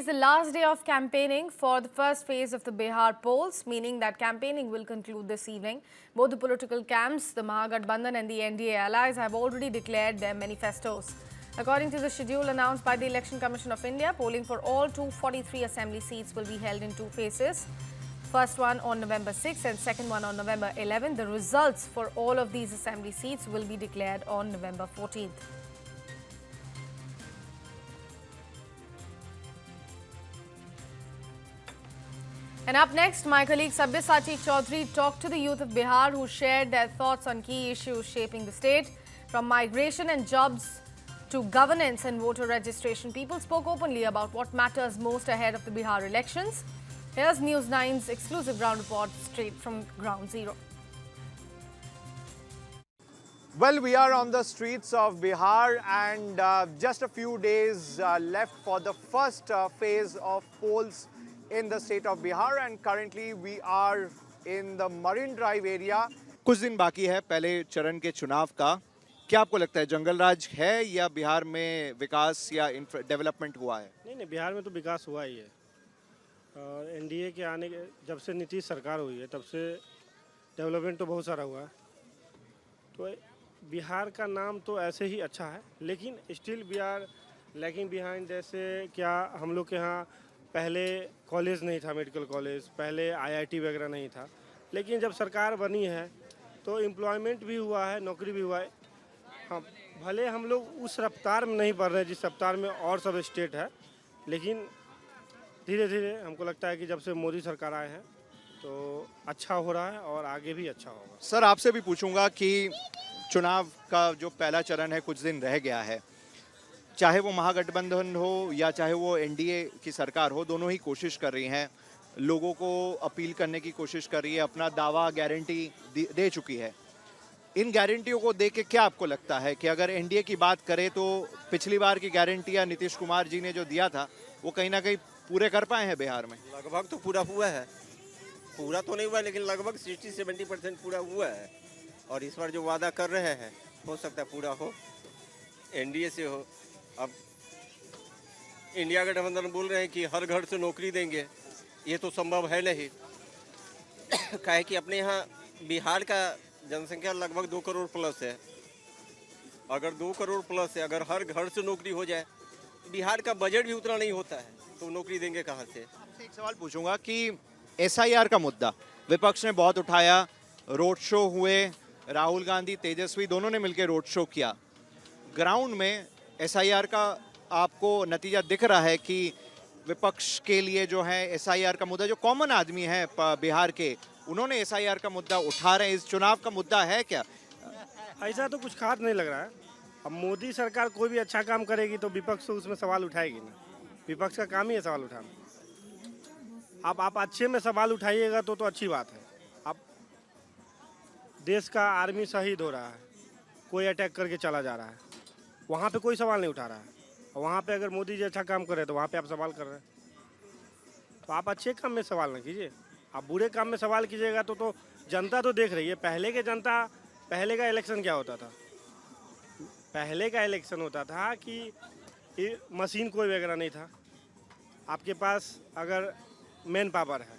the last day of campaigning for the first phase of the Bihar polls, meaning that campaigning will conclude this evening. Both the political camps, the Mahagathbandhan and the NDA allies, have already declared their manifestos. According to the schedule announced by the Election Commission of India, polling for all 243 assembly seats will be held in two phases. First one on November 6th and second one on November 11th. The results for all of these assembly seats will be declared on November 14th. And up next, my colleague Sabyasachi Chaudhary talked to the youth of Bihar who shared their thoughts on key issues shaping the state. From migration and jobs to governance and voter registration, people spoke openly about what matters most ahead of the Bihar elections. Here's News 9's exclusive ground report straight from Ground Zero. Well, we are on the streets of Bihar and just a few days left for the first phase of polls in the state of Bihar, and currently we are in the Marine Drive area. कुछ दिन बाकी है पहले चरण के चुनाव का। क्या आपको लगता है जंगल राज है या बिहार में विकास या डेवलपमेंट हुआ है? नहीं, बिहार में तो विकास हुआ ही है। और एनडीए के आने के जब से नीतीश सरकार हुई है तब से डेवलपमेंट तो बहुत सारा हुआ है। तो बिहार का नाम तो ऐसे ही अच्छा है, लेकिन still we are lagging behind. जैसे क्या हम लोग के यहाँ पहले कॉलेज नहीं था, मेडिकल कॉलेज, पहले आईआईटी वगैरह नहीं था, लेकिन जब सरकार बनी है तो एम्प्लॉयमेंट भी हुआ है, नौकरी भी हुआ है। हाँ, भले हम लोग उस रफ्तार में नहीं बढ़ रहे जिस रफ्तार में और सब स्टेट है, लेकिन धीरे धीरे हमको लगता है कि जब से मोदी सरकार आए हैं तो अच्छा हो रहा है और आगे भी अच्छा होगा। सर, आपसे भी पूछूंगा कि चुनाव का जो पहला चरण है कुछ दिन रह गया है, चाहे वो महागठबंधन हो या चाहे वो एनडीए की सरकार हो, दोनों ही कोशिश कर रही हैं, लोगों को अपील करने की कोशिश कर रही है, अपना दावा गारंटी दे चुकी है। इन गारंटियों को देख के क्या आपको लगता है कि अगर एनडीए की बात करें तो पिछली बार की गारंटियां नीतीश कुमार जी ने जो दिया था वो कहीं ना कहीं पूरे कर पाए हैं बिहार में? लगभग तो पूरा हुआ है, पूरा तो नहीं हुआ लेकिन लगभग 60-70% पूरा हुआ है। और इस बार जो वादा कर रहे हैं हो सकता है पूरा हो, एनडीए से हो। अब इंडिया गठबंधन बोल रहे हैं कि हर घर से नौकरी देंगे, ये तो संभव है नहीं। काहे कि अपने यहाँ बिहार का जनसंख्या लगभग 2 करोड़ प्लस है। अगर 2 करोड़ प्लस है, अगर हर घर से नौकरी हो जाए, बिहार का बजट भी उतना नहीं होता है, तो नौकरी देंगे कहाँ से? आपसे एक सवाल पूछूंगा कि एसआईआर का मुद्दा विपक्ष ने बहुत उठाया, रोड शो हुए, राहुल गांधी, तेजस्वी दोनों ने मिलकर रोड शो किया। ग्राउंड में एसआईआर का आपको नतीजा दिख रहा है कि विपक्ष के लिए जो है एसआईआर का मुद्दा, जो कॉमन आदमी है बिहार के, उन्होंने एसआईआर का मुद्दा उठा रहे हैं, इस चुनाव का मुद्दा है क्या? ऐसा तो कुछ खास नहीं लग रहा है। अब मोदी सरकार कोई भी अच्छा काम करेगी तो विपक्ष तो उसमें सवाल उठाएगी ना, विपक्ष का काम ही है सवाल उठाना। अब आप अच्छे में सवाल उठाइएगा तो अच्छी बात है। अब देश का आर्मी शहीद हो रहा है, कोई अटैक करके चला जा रहा है, वहाँ पे कोई सवाल नहीं उठा रहा है। वहाँ पे अगर मोदी जी अच्छा काम कर रहे हैं तो वहाँ पे आप सवाल कर रहे हैं। तो आप अच्छे काम में सवाल ना कीजिए, आप बुरे काम में सवाल कीजिएगा तो जनता तो देख रही है। पहले का इलेक्शन क्या होता था? पहले का इलेक्शन होता था कि मशीन कोई वगैरह नहीं था, आपके पास अगर मैन पावर है,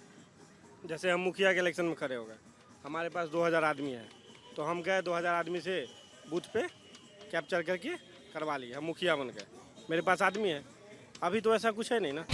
जैसे हम मुखिया के इलेक्शन में खड़े हो गए, हमारे पास 2000 आदमी है, तो हम गए 2000 आदमी से बूथ पे कैप्चर करके करवा लिए, हम मुखिया बन गए, मेरे पास आदमी है। अभी तो ऐसा कुछ है नहीं ना।